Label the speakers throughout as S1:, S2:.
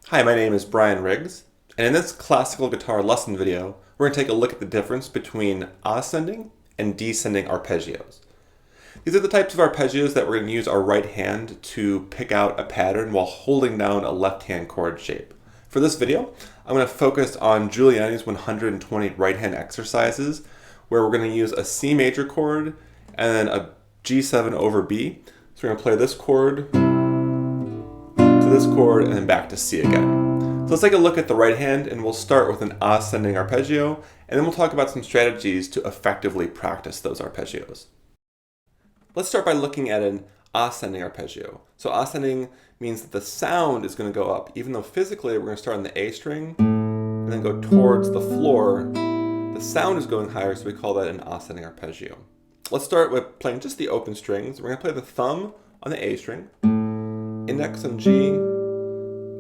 S1: Hi, my name is Brian Riggs, and in this classical guitar lesson video, we're going to take a look at the difference between ascending and descending arpeggios. These are the types of arpeggios that we're going to use our right hand to pick out a pattern while holding down a left-hand chord shape. For this video, I'm going to focus on Guiliani's 120 right-hand exercises, where we're going to use a C major chord and then a G7 over B. So we're going to play this chord to this chord and then back to C again. So let's take a look at the right hand, and we'll start with an ascending arpeggio, and then we'll talk about some strategies to effectively practice those arpeggios. Let's start by looking at an ascending arpeggio. So ascending means that the sound is going to go up, even though physically we're going to start on the A string and then go towards the floor. The sound is going higher, so we call that an ascending arpeggio. Let's start with playing just the open strings. We're going to play the thumb on the A string, index on G,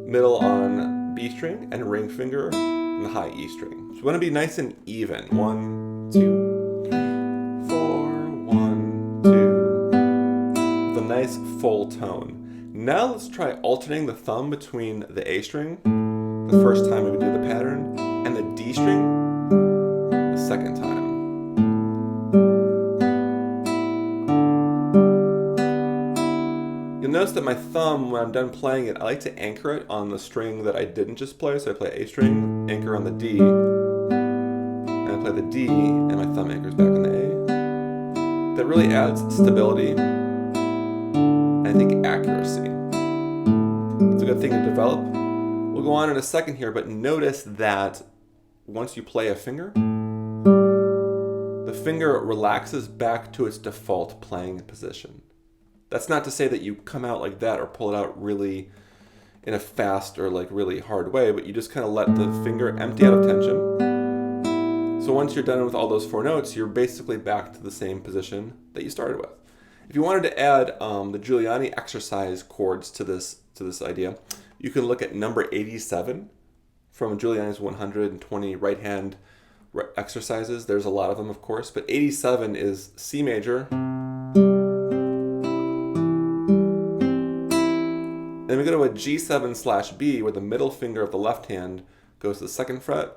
S1: middle on B string, and ring finger on the high E string. So we want to be nice and even. 1, 2, 3, 4, 1, 2. With a nice full tone. Now let's try alternating the thumb between the A string, the first time we would do the pattern, and the D string, the second time. You'll notice that my thumb, when I'm done playing it, I like to anchor it on the string that I didn't just play. So I play A string, anchor on the D, and I play the D, and my thumb anchors back on the A. That really adds stability and I think accuracy. It's a good thing to develop. We'll go on in a second here, but notice that once you play a finger, the finger relaxes back to its default playing position. That's not to say that you come out like that or pull it out really in a fast or like really hard way, but you just kind of let the finger empty out of tension. So once you're done with all those 4 notes, you're basically back to the same position that you started with. If you wanted to add the Guiliani exercise chords to this idea, you can look at number 87 from Guiliani's 120 right hand exercises. There's a lot of them, of course, but 87 is C major. Then we go to a G7/B, where the middle finger of the left hand goes to the 2nd fret.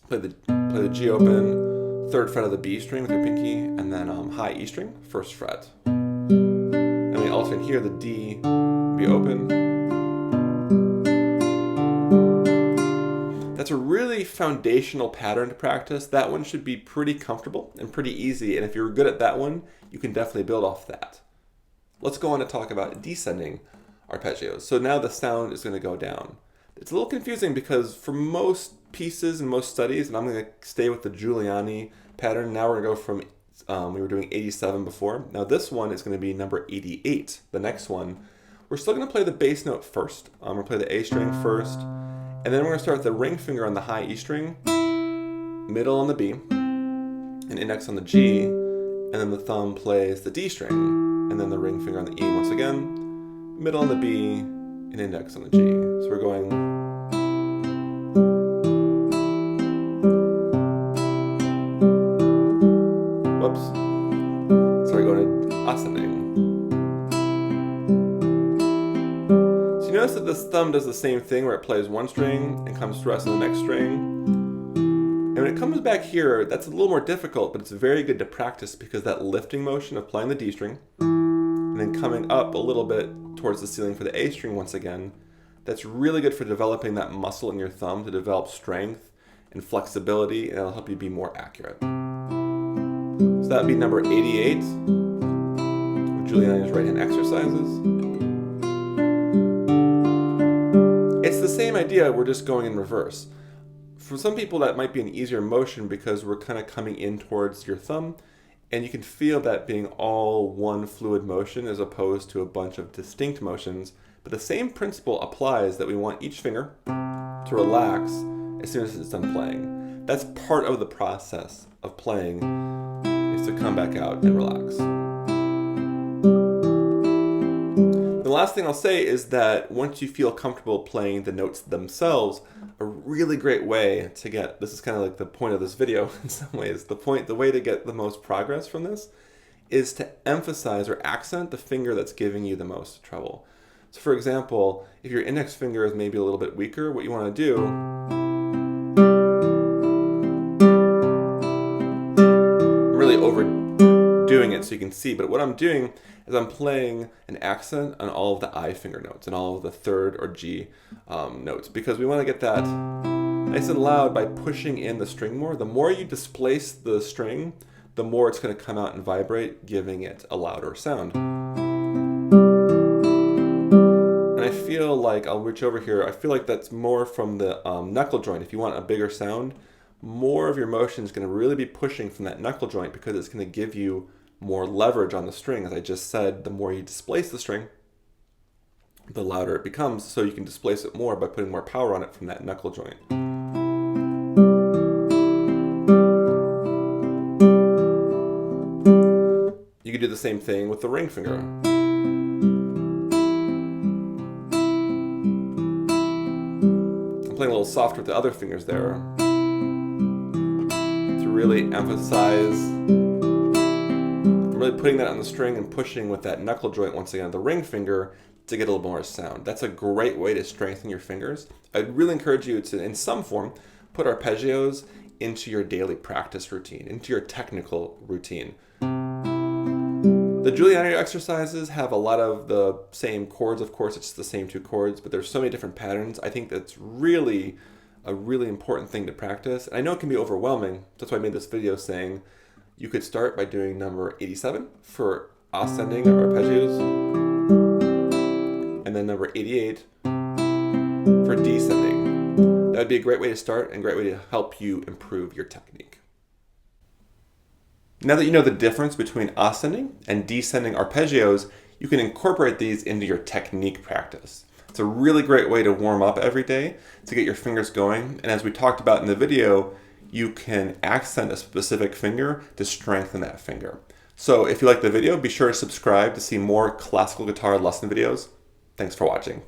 S1: Play the G open, 3rd fret of the B string with your pinky, and then high E string, 1st fret. And we alternate here, the D, B open. That's a really foundational pattern to practice. That one should be pretty comfortable and pretty easy, and if you're good at that one, you can definitely build off that. Let's go on to talk about descending arpeggios. So now the sound is going to go down. It's a little confusing because for most pieces and most studies, and I'm going to stay with the Guiliani pattern, now we're going to go from, we were doing 87 before. Now this one is going to be number 88, the next one. We're still going to play the bass note first. We're going to play the A string first, and then we're going to start with the ring finger on the high E string, middle on the B, and index on the G, and then the thumb plays the D string, and then the ring finger on the E once again, middle on the B, and index on the G. So we're going. Whoops. So we're going to ascending. So you notice that this thumb does the same thing where it plays one string and comes to rest on the next string. And when it comes back here, that's a little more difficult, but it's very good to practice because that lifting motion of playing the D string and then coming up a little bit towards the ceiling for the A string once again, that's really good for developing that muscle in your thumb to develop strength and flexibility, and it'll help you be more accurate. So that would be number 88 of Guiliani's right hand exercises. It's the same idea, we're just going in reverse. For some people that might be an easier motion because we're kind of coming in towards your thumb, and you can feel that being all one fluid motion as opposed to a bunch of distinct motions. But the same principle applies, that we want each finger to relax as soon as it's done playing. That's part of the process of playing, is to come back out and relax. The last thing I'll say is that once you feel comfortable playing the notes themselves, a really great way to get, this is kind of like the point of this video in some ways, the way to get the most progress from this is to emphasize or accent the finger that's giving you the most trouble. So for example, if your index finger is maybe a little bit weaker, what you want to do, I'm really overdoing it so you can see, but what I'm doing is I'm playing an accent on all of the I finger notes and all of the third or G notes, because we want to get that nice and loud by pushing in the string more. The more you displace the string, the more it's going to come out and vibrate, giving it a louder sound. And I feel like, I'll reach over here, I feel like that's more from the knuckle joint. If you want a bigger sound, more of your motion is going to really be pushing from that knuckle joint, because it's going to give you more leverage on the string. As I just said, the more you displace the string, the louder it becomes, so you can displace it more by putting more power on it from that knuckle joint. You could do the same thing with the ring finger. I'm playing a little softer with the other fingers there to really emphasize. I'm really putting that on the string and pushing with that knuckle joint once again, the ring finger, to get a little more sound. That's a great way to strengthen your fingers. I'd really encourage you to, in some form, put arpeggios into your daily practice routine, into your technical routine. The Guiliani exercises have a lot of the same chords. Of course, it's the same two chords, but there's so many different patterns. I think that's really a really important thing to practice. And I know it can be overwhelming. That's why I made this video saying you could start by doing number 87 for ascending arpeggios, and then number 88 for descending. That would be a great way to start and a great way to help you improve your technique. Now that you know the difference between ascending and descending arpeggios, you can incorporate these into your technique practice. It's a really great way to warm up every day to get your fingers going. And as we talked about in the video, you can accent a specific finger to strengthen that finger. So if you like the video, be sure to subscribe to see more classical guitar lesson videos. Thanks for watching.